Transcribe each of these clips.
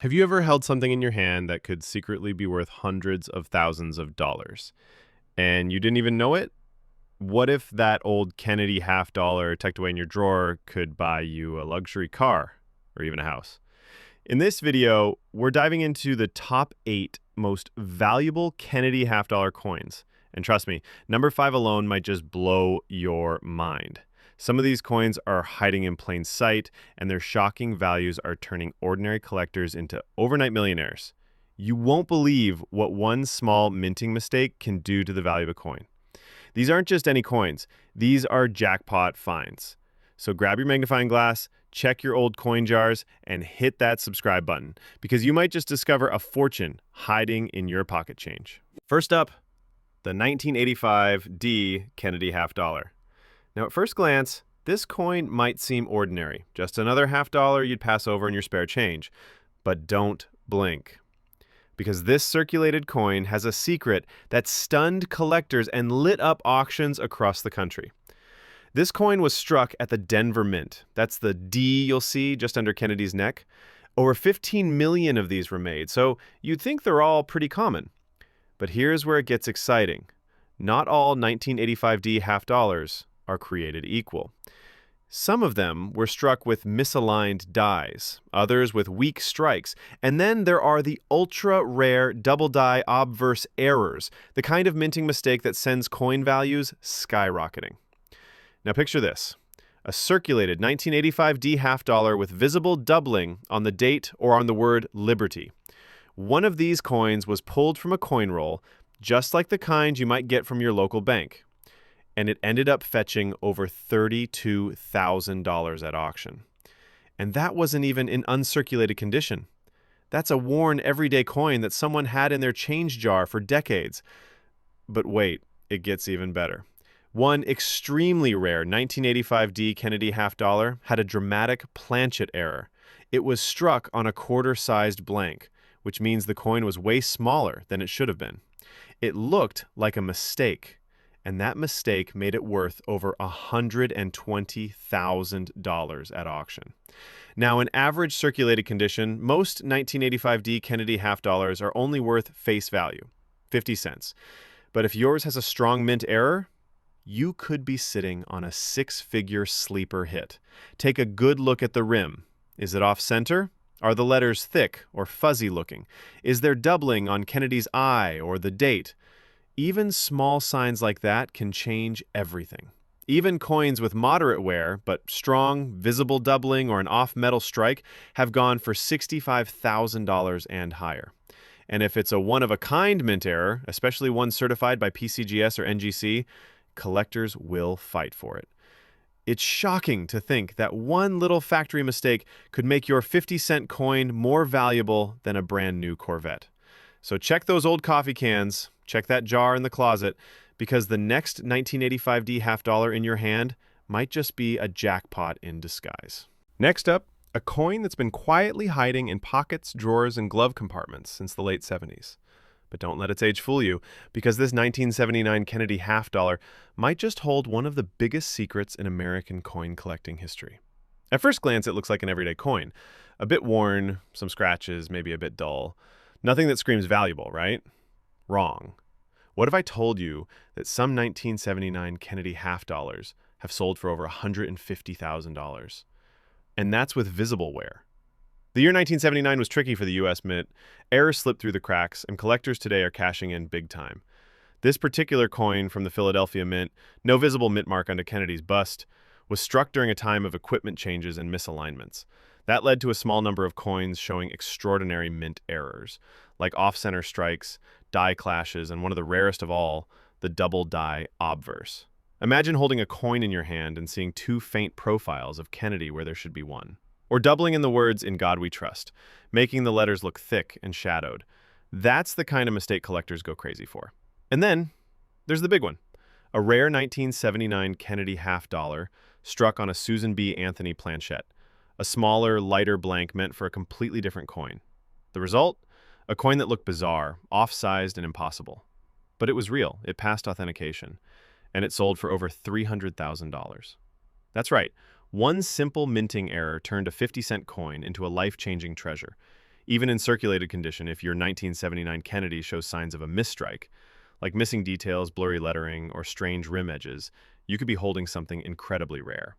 Have you ever held something in your hand that could secretly be worth hundreds of thousands of dollars and you didn't even know it? What if that old Kennedy half dollar tucked away in your drawer could buy you a luxury car or even a house? In this video, we're diving into the top 8 most valuable Kennedy half dollar coins. And trust me, number 5 alone might just blow your mind. Some of these coins are hiding in plain sight, and their shocking values are turning ordinary collectors into overnight millionaires. You won't believe what one small minting mistake can do to the value of a coin. These aren't just any coins, these are jackpot finds. So grab your magnifying glass, check your old coin jars, and hit that subscribe button, because you might just discover a fortune hiding in your pocket change. First up, the 1985 D Kennedy half dollar. Now, at first glance, this coin might seem ordinary, just another half dollar you'd pass over in your spare change. But don't blink, because this circulated coin has a secret that stunned collectors and lit up auctions across the country. This coin was struck at the Denver Mint. That's the D you'll see just under Kennedy's neck. Over 15 million of these were made, so you'd think they're all pretty common. But here's where it gets exciting. Not all 1985 D half dollars are created equal. Some of them were struck with misaligned dies, others with weak strikes, and then there are the ultra-rare double-die obverse errors, the kind of minting mistake that sends coin values skyrocketing. Now picture this: a circulated 1985 D half dollar with visible doubling on the date or on the word Liberty. One of these coins was pulled from a coin roll, just like the kind you might get from your local bank, and it ended up fetching over $32,000 at auction. And that wasn't even in uncirculated condition. That's a worn everyday coin that someone had in their change jar for decades. But wait, it gets even better. One extremely rare 1985 D Kennedy half dollar had a dramatic planchet error. It was struck on a quarter-sized blank, which means the coin was way smaller than it should have been. It looked like a mistake, and that mistake made it worth over $120,000 at auction. Now, in average circulated condition, most 1985 D Kennedy half dollars are only worth face value, 50 cents. But if yours has a strong mint error, you could be sitting on a six-figure sleeper hit. Take a good look at the rim. Is it off-center? Are the letters thick or fuzzy looking? Is there doubling on Kennedy's eye or the date? Even small signs like that can change everything. Even coins with moderate wear, but strong, visible doubling or an off-metal strike have gone for $65,000 and higher. And if it's a one-of-a-kind mint error, especially one certified by PCGS or NGC, collectors will fight for it. It's shocking to think that one little factory mistake could make your 50-cent coin more valuable than a brand new Corvette. So check those old coffee cans, check that jar in the closet, because the next 1985 D half dollar in your hand might just be a jackpot in disguise. Next up, a coin that's been quietly hiding in pockets, drawers, and glove compartments since the late 70s. But don't let its age fool you, because this 1979 Kennedy half dollar might just hold one of the biggest secrets in American coin collecting history. At first glance, it looks like an everyday coin. A bit worn, some scratches, maybe a bit dull. Nothing that screams valuable, right? Wrong. What if I told you that some 1979 Kennedy half dollars have sold for over $150,000? And that's with visible wear. The year 1979 was tricky for the U.S. Mint. Errors slipped through the cracks, and collectors today are cashing in big time. This particular coin from the Philadelphia Mint, no visible mint mark onto Kennedy's bust, was struck during a time of equipment changes and misalignments. That led to a small number of coins showing extraordinary mint errors, like off-center strikes, die clashes, and one of the rarest of all, the double die obverse. Imagine holding a coin in your hand and seeing two faint profiles of Kennedy where there should be one. Or doubling in the words "In God We Trust," making the letters look thick and shadowed. That's the kind of mistake collectors go crazy for. And then there's the big one. A rare 1979 Kennedy half dollar struck on a Susan B. Anthony planchette, a smaller, lighter blank meant for a completely different coin. The result? A coin that looked bizarre, off-sized, and impossible. But it was real. It passed authentication, and it sold for over $300,000. That's right. One simple minting error turned a 50-cent coin into a life-changing treasure. even in circulated condition if your 1979 Kennedy shows signs of a misstrike, like missing details, blurry lettering, or strange rim edges, you could be holding something incredibly rare.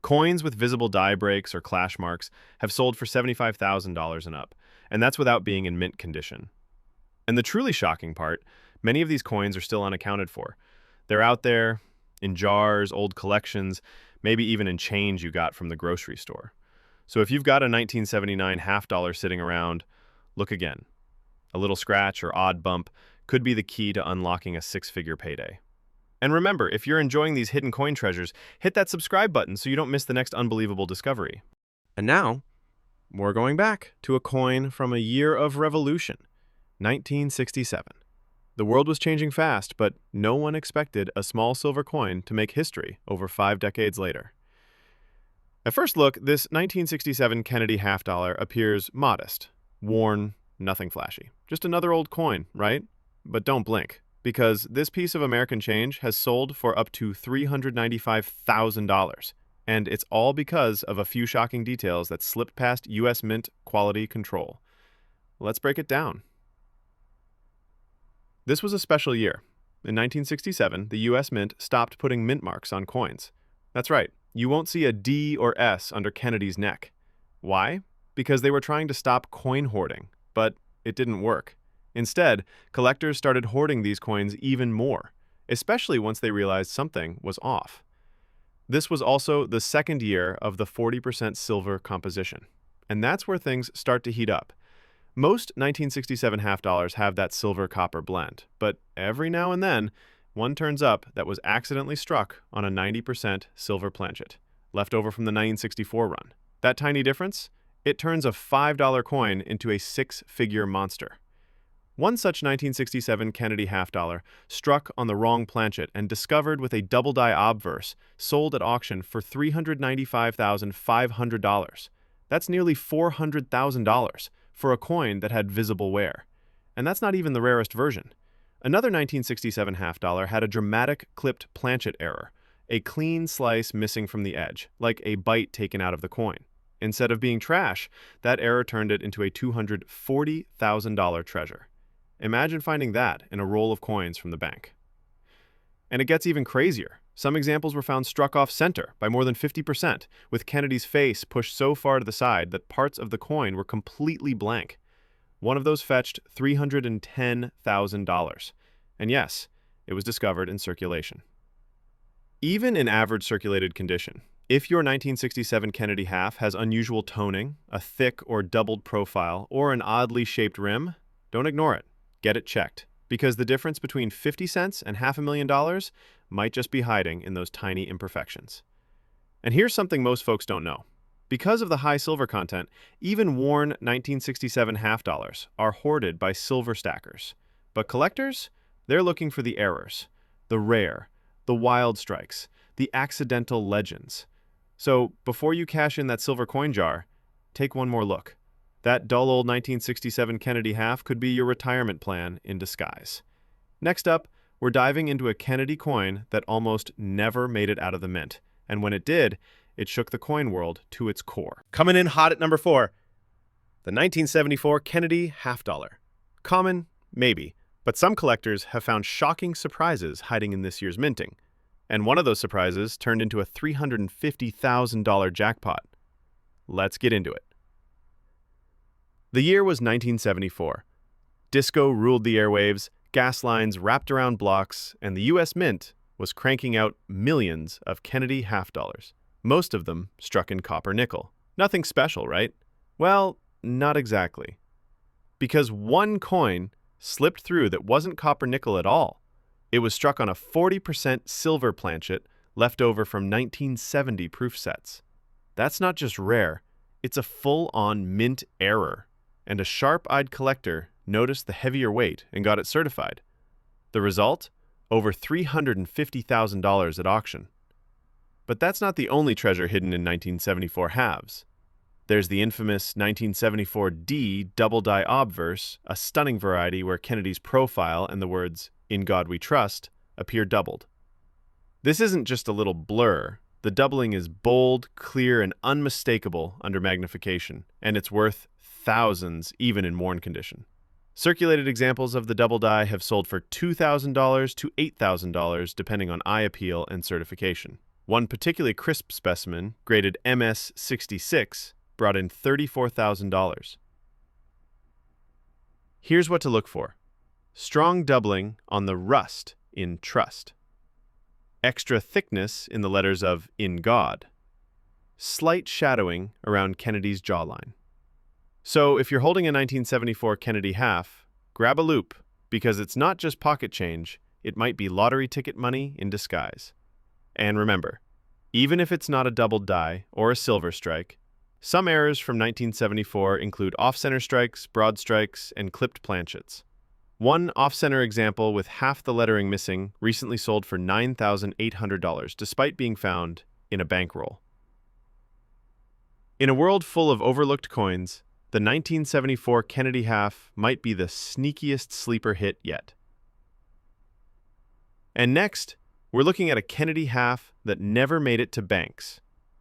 Coins with visible die breaks or clash marks have sold for $75,000 and up, and that's without being in mint condition. And the truly shocking part, many of these coins are still unaccounted for. They're out there, in jars, old collections, maybe even in change you got from the grocery store. So if you've got a 1979 half dollar sitting around, look again. A little scratch or odd bump could be the key to unlocking a six-figure payday. And remember, if you're enjoying these hidden coin treasures, hit that subscribe button so you don't miss the next unbelievable discovery. And now, we're going back to a coin from a year of revolution, 1967. The world was changing fast, but no one expected a small silver coin to make history over 5 decades later. At first look, this 1967 Kennedy half dollar appears modest, worn, nothing flashy. Just another old coin, right? But don't blink, because this piece of American change has sold for up to $395,000, and it's all because of a few shocking details that slipped past U.S. Mint quality control. Let's break it down. This was a special year. In 1967, the U.S. Mint stopped putting mint marks on coins. That's right, you won't see a D or S under Kennedy's neck. Why? Because they were trying to stop coin hoarding, but it didn't work. Instead, collectors started hoarding these coins even more, especially once they realized something was off. This was also the second year of the 40% silver composition, and that's where things start to heat up. Most 1967 half dollars have that silver-copper blend, but every now and then, one turns up that was accidentally struck on a 90% silver planchet, left over from the 1964 run. That tiny difference? It turns a $5 coin into a six-figure monster. One such 1967 Kennedy half dollar struck on the wrong planchet and discovered with a double-die obverse sold at auction for $395,500. That's nearly $400,000 for a coin that had visible wear. And that's not even the rarest version. Another 1967 half dollar had a dramatic clipped planchet error, a clean slice missing from the edge, like a bite taken out of the coin. Instead of being trash, that error turned it into a $240,000 treasure. Imagine finding that in a roll of coins from the bank. And it gets even crazier. Some examples were found struck off center by more than 50%, with Kennedy's face pushed so far to the side that parts of the coin were completely blank. One of those fetched $310,000. And yes, it was discovered in circulation. Even in average circulated condition, if your 1967 Kennedy half has unusual toning, a thick or doubled profile, or an oddly shaped rim, don't ignore it. Get it checked, because the difference between 50 cents and $500,000 might just be hiding in those tiny imperfections. And here's something most folks don't know. Because of the high silver content, even worn 1967 half dollars are hoarded by silver stackers. But collectors, they're looking for the errors, the rare, the wild strikes, the accidental legends. So before you cash in that silver coin jar, take one more look. That dull old 1967 Kennedy half could be your retirement plan in disguise. Next up, we're diving into a Kennedy coin that almost never made it out of the mint. And when it did, it shook the coin world to its core. Coming in hot at number 4, the 1974 Kennedy half dollar. Common? Maybe. But some collectors have found shocking surprises hiding in this year's minting. And one of those surprises turned into a $350,000 jackpot. Let's get into it. The year was 1974. Disco ruled the airwaves, gas lines wrapped around blocks, and the U.S. Mint was cranking out millions of Kennedy half dollars, most of them struck in copper nickel. Nothing special, right? Well, not exactly. Because one coin slipped through that wasn't copper nickel at all. It was struck on a 40% silver planchet left over from 1970 proof sets. That's not just rare, it's a full-on mint error. And a sharp-eyed collector noticed the heavier weight and got it certified. The result? Over $350,000 at auction. But that's not the only treasure hidden in 1974 halves. There's the infamous 1974 D double-die obverse, a stunning variety where Kennedy's profile and the words, "In God We Trust," appear doubled. This isn't just a little blur. The doubling is bold, clear, and unmistakable under magnification, and it's worth thousands even in worn condition. Circulated examples of the double die have sold for $2,000 to $8,000 depending on eye appeal and certification. One particularly crisp specimen, graded MS66, brought in $34,000. Here's what to look for. Strong doubling on the rust in trust. Extra thickness in the letters of in God. Slight shadowing around Kennedy's jawline. So if you're holding a 1974 Kennedy half, grab a loop, because it's not just pocket change, it might be lottery ticket money in disguise. And remember, even if it's not a doubled die or a silver strike, some errors from 1974 include off-center strikes, broad strikes, and clipped planchets. One off-center example with half the lettering missing recently sold for $9,800 despite being found in a bankroll. In a world full of overlooked coins, the 1974 Kennedy half might be the sneakiest sleeper hit yet. And next, we're looking at a Kennedy half that never made it to banks,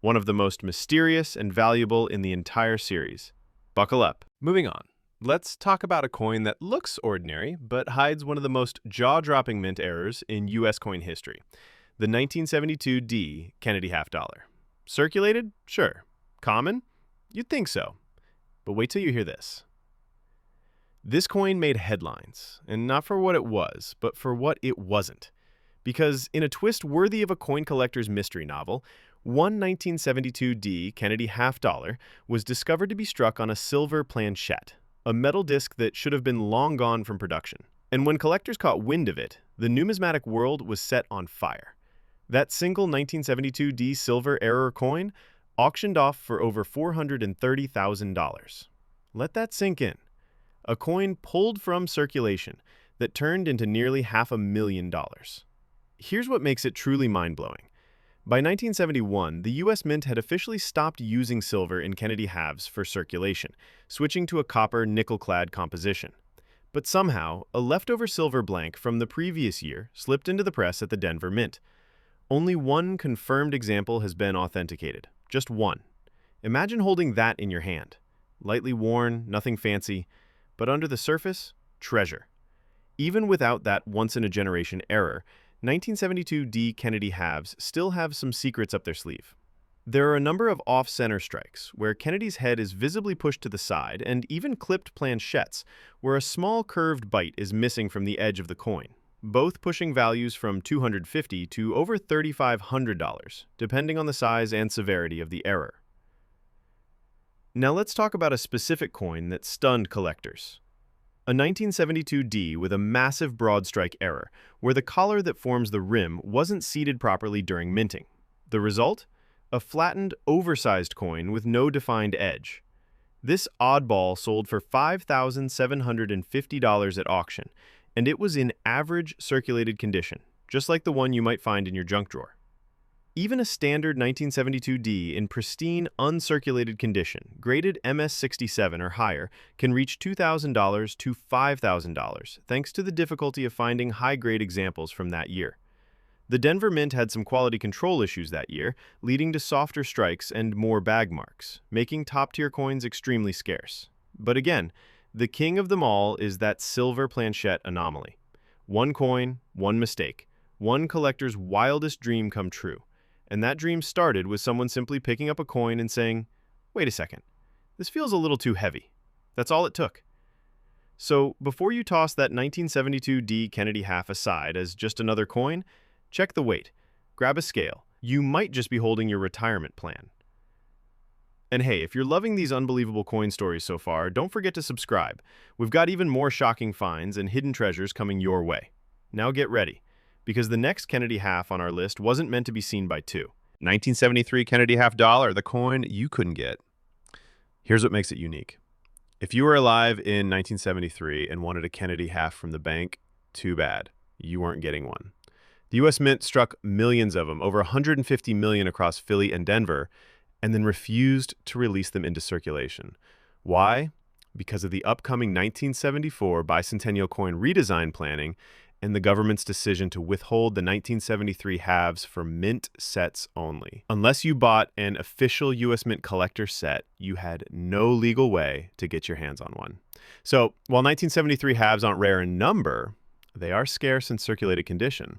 one of the most mysterious and valuable in the entire series. Buckle up. Moving on, let's talk about a coin that looks ordinary but hides one of the most jaw-dropping mint errors in U.S. coin history, the 1972 D Kennedy half dollar. Circulated? Sure. Common? You'd think so. But wait till you hear this. This coin made headlines, and not for what it was, but for what it wasn't. Because in a twist worthy of a coin collector's mystery novel, one 1972 D Kennedy half dollar was discovered to be struck on a silver planchette, a metal disc that should have been long gone from production. And when collectors caught wind of it, the numismatic world was set on fire. That single 1972 D silver error coin auctioned off for over $430,000. Let that sink in. A coin pulled from circulation that turned into nearly $500,000. Here's what makes it truly mind-blowing. By 1971, the U.S. Mint had officially stopped using silver in Kennedy halves for circulation, switching to a copper nickel-clad composition. But somehow, a leftover silver blank from the previous year slipped into the press at the Denver Mint. Only one confirmed example has been authenticated. Just one. Imagine holding that in your hand. Lightly worn, nothing fancy, but under the surface, treasure. Even without that once-in-a-generation error, 1972 D Kennedy halves still have some secrets up their sleeve. There are a number of off-center strikes, where Kennedy's head is visibly pushed to the side, and even clipped planchettes, where a small curved bite is missing from the edge of the coin, both pushing values from $250 to over $3,500, depending on the size and severity of the error. Now let's talk about a specific coin that stunned collectors. A 1972 D with a massive broad strike error, where the collar that forms the rim wasn't seated properly during minting. The result? A flattened, oversized coin with no defined edge. This oddball sold for $5,750 at auction, and it was in average circulated condition, just like the one you might find in your junk drawer. Even a standard 1972 D in pristine, uncirculated condition, graded MS67 or higher, can reach $2,000 to $5,000, thanks to the difficulty of finding high-grade examples from that year. The Denver Mint had some quality control issues that year, leading to softer strikes and more bag marks, making top-tier coins extremely scarce. But again, the king of them all is that silver planchette anomaly. One coin, one mistake, one collector's wildest dream come true. And that dream started with someone simply picking up a coin and saying, "Wait a second, this feels a little too heavy." That's all it took. So before you toss that 1972 D Kennedy half aside as just another coin, check the weight. Grab a scale. You might just be holding your retirement plan. And hey, if you're loving these unbelievable coin stories so far, don't forget to subscribe. We've got even more shocking finds and hidden treasures coming your way. Now get ready, because the next Kennedy half on our list wasn't meant to be seen by two. 1973 Kennedy half dollar, the coin you couldn't get. Here's what makes it unique. If you were alive in 1973 and wanted a Kennedy half from the bank, too bad. You weren't getting one. The U.S. Mint struck millions of them, over 150 million across Philly and Denver, and then refused to release them into circulation. Why? Because of the upcoming 1974 bicentennial coin redesign planning and the government's decision to withhold the 1973 halves for mint sets only. Unless you bought an official U.S. Mint collector set, you had no legal way to get your hands on one. So, while 1973 halves aren't rare in number, they are scarce in circulated condition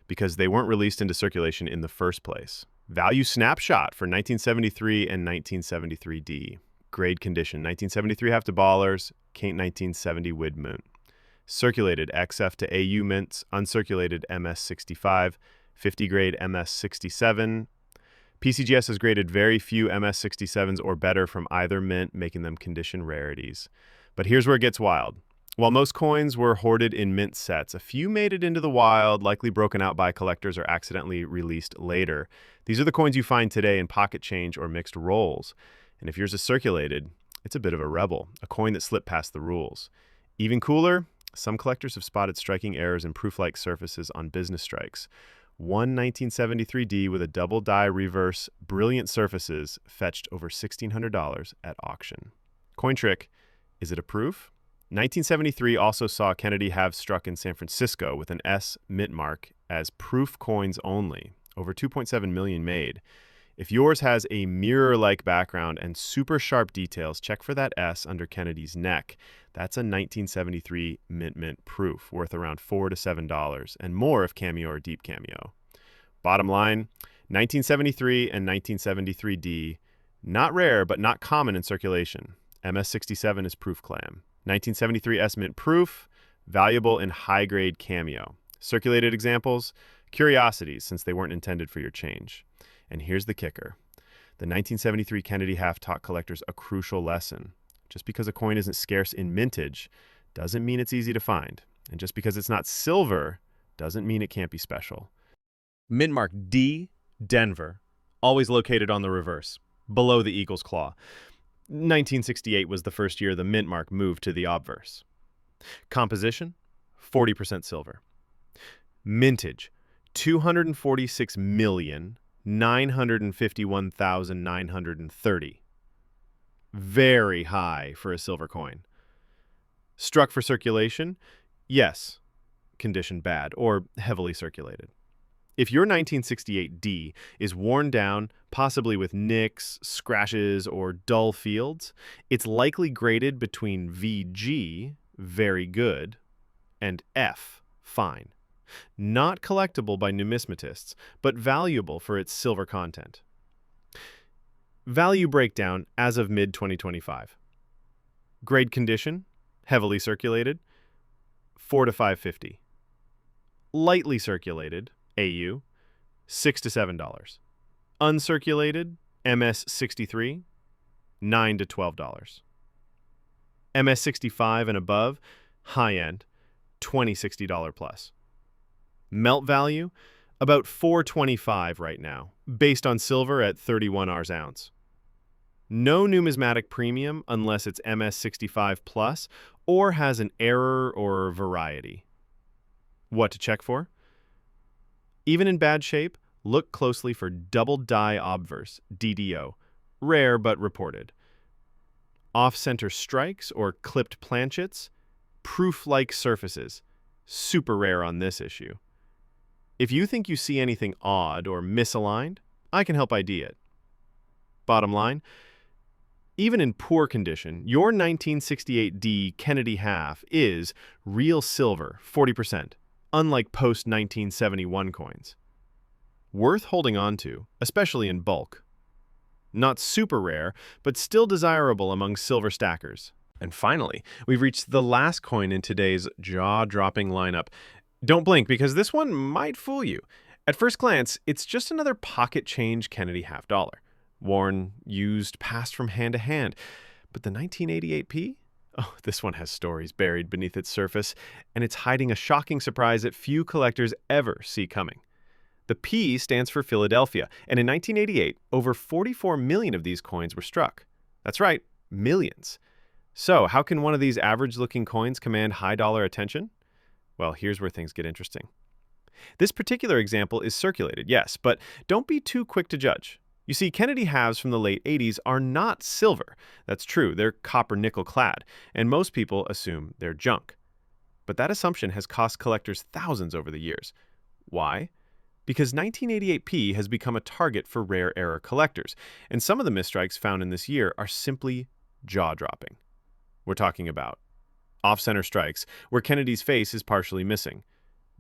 because they weren't released into circulation in the first place. Value snapshot for 1973 and 1973D. Grade condition, 1973 half to ballers, Caint 1970 Wid Mint. Circulated XF to AU mints, uncirculated MS65, 50 grade MS67. PCGS has graded very few MS67s or better from either mint, making them condition rarities. But here's where it gets wild. While most coins were hoarded in mint sets, a few made it into the wild, likely broken out by collectors or accidentally released later. These are the coins you find today in pocket change or mixed rolls. And if yours is circulated, it's a bit of a rebel, a coin that slipped past the rules. Even cooler, some collectors have spotted striking errors in proof-like surfaces on business strikes. One 1973D with a double die reverse, brilliant surfaces fetched over $1,600 at auction. Coin trick, is it a proof? 1973 also saw Kennedy halves struck in San Francisco with an S mint mark as proof coins only, over 2.7 million made. If yours has a mirror-like background and super sharp details, check for that S under Kennedy's neck. That's a 1973 mint proof, worth around $4 to $7, and more if cameo or deep cameo. Bottom line, 1973 and 1973D, not rare but not common in circulation. MS67 is proof clam. 1973 S mint proof, valuable in high-grade cameo. Circulated examples, curiosities since they weren't intended for your change. And here's the kicker. The 1973 Kennedy half taught collectors a crucial lesson. Just because a coin isn't scarce in mintage doesn't mean it's easy to find. And just because it's not silver doesn't mean it can't be special. Mint mark D, Denver, always located on the reverse, below the eagle's claw. 1968 was the first year the mint mark moved to the obverse. Composition, 40% silver. Mintage, 246,951,930. Very high for a silver coin. Struck for circulation? Yes. Condition bad or heavily circulated. If your 1968D is worn down, possibly with nicks, scratches, or dull fields, it's likely graded between VG, very good, and F, fine. Not collectible by numismatists, but valuable for its silver content. Value breakdown as of mid-2025. Grade condition, heavily circulated, 4 to 550. Lightly circulated, AU, $6 to $7. Uncirculated, MS63, $9 to $12. MS65 and above, high-end, $20-$60 plus. Melt value, about $4.25 right now, based on silver at 31 Rs ounce. No numismatic premium unless it's MS65 plus or has an error or variety. What to check for? Even in bad shape, look closely for double die obverse, DDO, rare but reported. Off-center strikes or clipped planchets, proof-like surfaces, super rare on this issue. If you think you see anything odd or misaligned, I can help ID it. Bottom line, even in poor condition, your 1968D Kennedy half is real silver, 40%, unlike post-1971 coins. Worth holding on to, especially in bulk. Not super rare, but still desirable among silver stackers. And finally, we've reached the last coin in today's jaw-dropping lineup. Don't blink, because this one might fool you. At first glance, it's just another pocket change Kennedy half dollar. Worn, used, passed from hand to hand. But the 1988P? Oh, this one has stories buried beneath its surface, and it's hiding a shocking surprise that few collectors ever see coming. The P stands for Philadelphia, and in 1988, over 44 million of these coins were struck. That's right, millions. So, how can one of these average-looking coins command high-dollar attention? Well, here's where things get interesting. This particular example is circulated, yes, but don't be too quick to judge. You see, Kennedy halves from the late 80s are not silver. That's true, they're copper-nickel clad, and most people assume they're junk. But that assumption has cost collectors thousands over the years. Why? Because 1988p has become a target for rare error collectors, and some of the misstrikes found in this year are simply jaw-dropping. We're talking about off-center strikes, where Kennedy's face is partially missing;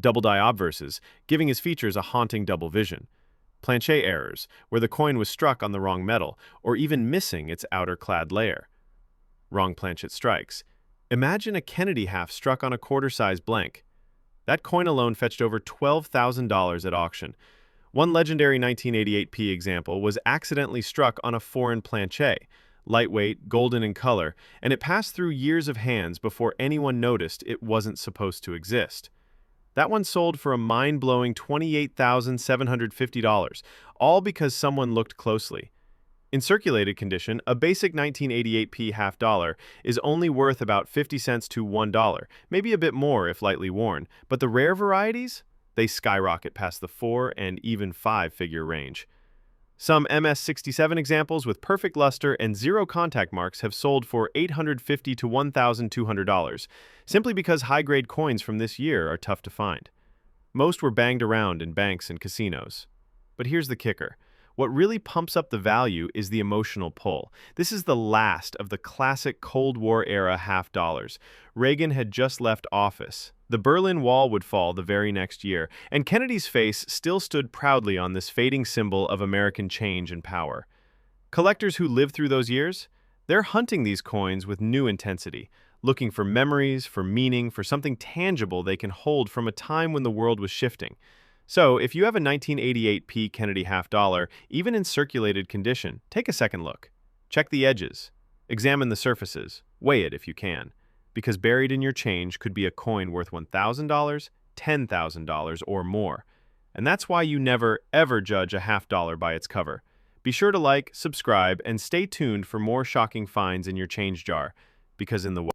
double-die obverses, giving his features a haunting double vision; planchet errors, where the coin was struck on the wrong metal, or even missing its outer clad layer; wrong planchet strikes. Imagine a Kennedy half struck on a quarter-size blank. That coin alone fetched over $12,000 at auction. One legendary 1988p example was accidentally struck on a foreign planchet, lightweight, golden in color, and it passed through years of hands before anyone noticed it wasn't supposed to exist. That one sold for a mind-blowing $28,750, all because someone looked closely. In circulated condition, a basic 1988p half dollar is only worth about 50 cents to $1, maybe a bit more if lightly worn, but the rare varieties? They skyrocket past the 4 and even 5-figure range. Some MS-67 examples with perfect luster and zero contact marks have sold for $850 to $1,200, simply because high-grade coins from this year are tough to find. Most were banged around in banks and casinos. But here's the kicker. What really pumps up the value is the emotional pull. This is the last of the classic Cold War-era half dollars. Reagan had just left office. The Berlin Wall would fall the very next year, and Kennedy's face still stood proudly on this fading symbol of American change and power. Collectors who lived through those years, they're hunting these coins with new intensity, looking for memories, for meaning, for something tangible they can hold from a time when the world was shifting. So, if you have a 1988p Kennedy half dollar, even in circulated condition, take a second look. Check the edges. Examine the surfaces. Weigh it if you can. Because buried in your change could be a coin worth $1,000, $10,000, or more. And that's why you never, ever judge a half dollar by its cover. Be sure to like, subscribe, and stay tuned for more shocking finds in your change jar. Because in the